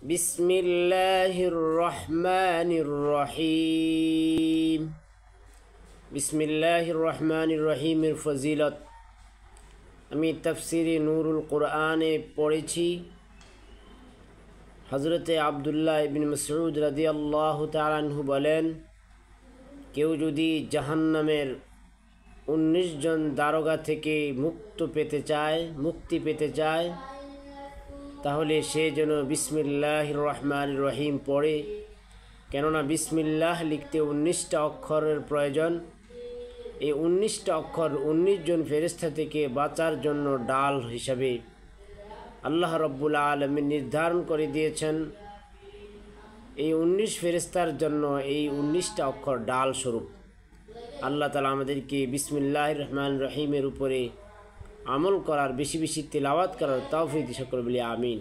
বিসমিল্লাহির রহমানির রহিম। বিসমিল্লাহির রহমানির রহিমের ফজিলত আমি তাফসিরে নূরুল কোরআনে পড়েছি। হযরতে আব্দুল্লাহ ইবনে মাসউদ রাদিয়াল্লাহু তাআলা আনহু বলেন, কেউ যদি জাহান্নামের 19 জন দারোগা থেকে মুক্তি পেতে চায় তাহলে সে যেন বিসমিল্লাহির রহমানির রহিম পড়ে। কেননা বিসমিল্লাহ লিখতে 19টা অক্ষরের প্রয়োজন। এই 19টা অক্ষর 19 জন ফেরেশতা থেকে বাঁচার জন্য ডাল হিসাবে আল্লাহ রাব্বুল আলামিন নির্ধারণ করে দিয়েছেন। এই 19 ফেরেশতার জন্য এই 19টা অক্ষর ডাল স্বরূপ। আল্লাহ তাআলা আমাদেরকে বিসমিল্লাহির রহমানির রহিমের উপরে আমল করার, বেশি বেশি তিলাওয়াত করার তৌফিক দান করুন বলি আমিন।